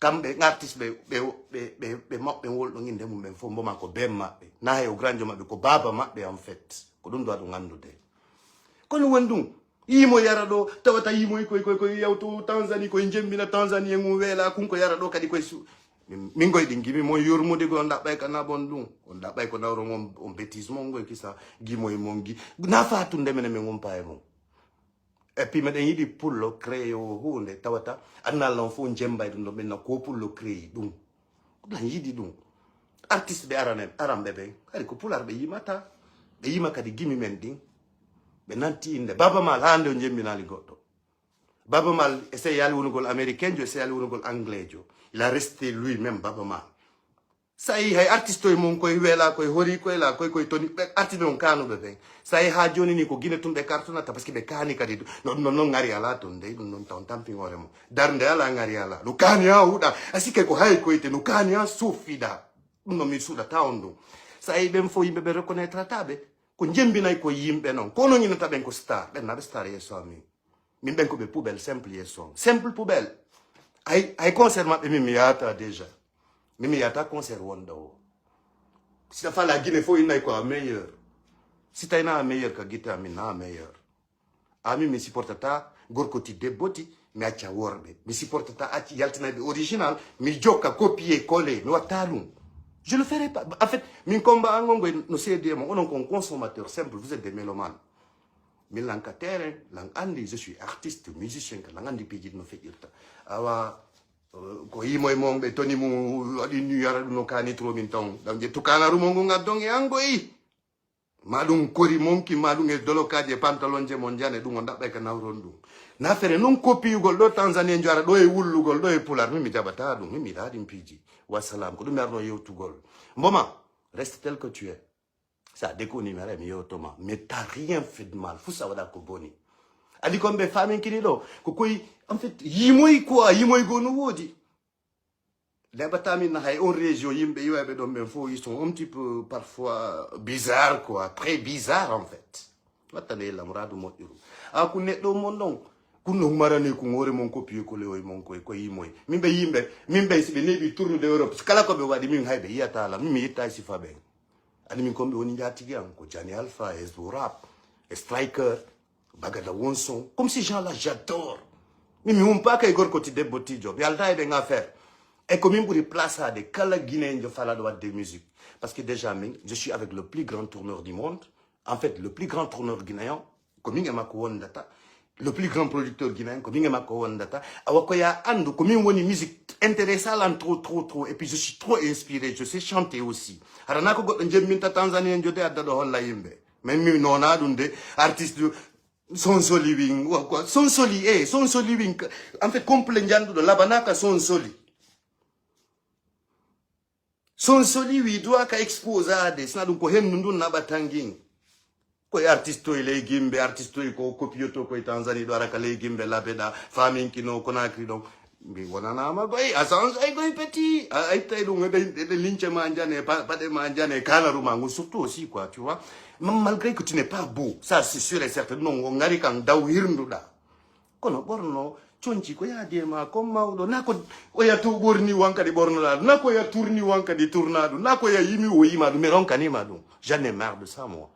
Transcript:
kambe artiste be mabbe wol do nginde mum ben fo mboma ko bem mabbe na he o granjo mabbe ko baba mabbe en fait ko dum do adu ngandude kono wondum yimo yara do tawata yimo ko yawto Tanzanie ko jembina Tanzanie ngum wela kunko yara do kadi ko su min goy di gimi mo yurmude go ndabay kana bon dum on dabay ko nawro mom on bêtise mon goy kisa gimo e mongi na fatu ndemene me ngum pae mo et puis meden yidi pullo créer o hunde tawata annal non fo jembay dum do benna ko pullo créer dum la yidi dum artiste be arambe be ari ko pular be yimata be yima kadi gimi men ding be nanti inde baba mal hande on jembinali goddo baba mal essaye yali wonugol américain jo essaye yali wonugol anglais jo il a resté lui-même baba mal ça y hay artiste e mon koy wela koy hori koy la koy toni artiste on kanu be ça y ha joni ni ko gine tumbe cartonata parce que be kani kadi non ngari ala to ndey non tan tampi ngore mo darnde ala ngari ala lu kani ha huda asike ko hay koy te lu kani ha sufida no mi suda tawndu ça y ben fo yimbe be reconnaître tabe ko jembinay ko yimbe non kono nyina taben ko star ben na star yeso mi min ben ko be poubelle simple yeso simple poubelle ay concert ma be mi yata déjà Mimi yata concert wonda o. Si ta fa la Guinée faut ina ko meilleur. Si ta ina meilleur ka gita mi na meilleur. Ami mi supportata gorko ti deboti mi acha worbe. Mi supportata achi yaltina be original mi joka copier coller mi watalum. Je le ferai pas. En fait, min combat angongo no CD mo on est consommateur simple, vous êtes des mélomanes. Mi lanka terrain, lang andi je suis artiste, musicien, lang andi pigi no fe irta. Awa ko yimo e mon be toni mu adi nu yara no kani tro min ton dam je tukana ru mongo ngadong e ango yi madum kori monki madum e dolokaje pantalon je mon jane dum ndabbe ka nawron dum na fere non copie gol do Tanzanie njara do e wullugol do e pular mi jabata dum mi dadi mpiji wassalam ko dum yarno yewtugol mboma reste tel que tu es ça déconne mere mi yotoma mais t'as rien fait de mal fu sawada ko boni adi kombe famin kinido ko koy en fait yimoy quoi yimoy go no wodi les batami na hay on région yimbe yobe do men fo ils sont un petit peu parfois bizarres quoi très bizarres en fait watale la muradu modiru a ku neddo mon don kunno marane ku ngore mon copier ko leoy mon ko yimoy mimbe mimbe sibe nebi tourne de Europe kala ko be wadi min haybe yata la mi yita si fabe ani min kombe woni jati am ko Jani Alpha et rap et striker bagada wonson comme ces gens là j'adore mais on pas que igor côté de boti job yalda e nga faire et comme pour place à des kala guinéens de fala droit de musique parce que déjà je suis avec le plus grand tourneur du monde en fait le plus grand tourneur guinéen comme ngama ko wondata le plus grand producteur guinéen comme ngama ko wondata awakoya andu comme woni musique intéressante trop et puis je suis trop inspiré je sais chanter aussi arana ko goddo jemminta Tanzanie jode adda do holla yimbe même mi nona dunde artiste son soli wing ou quoi son soli wing en fait complet njandu do labanaka son soli wi doit ka exposade sina dum ko hemndu na batanging ko artiste ile gimbe artiste ko kopioto ko Tanzanie do araka le gimbe labeda famine kino Conakry donc bi wonana ma goy asans ay goy petit ay tay dum de linche manjane pas de manjane kana rumangu surtout aussi quoi tu vois malgré que tu n'es pas beau ça c'est sûr et certain non ngari kan daw hirnduda kono borno chonchi ko ya dema ko mawdo nako o ya to borni wanka di borno la nako ya tourni wanka di tournado nako ya yimi o yima du meron kanima du j'en ai marre de ça moi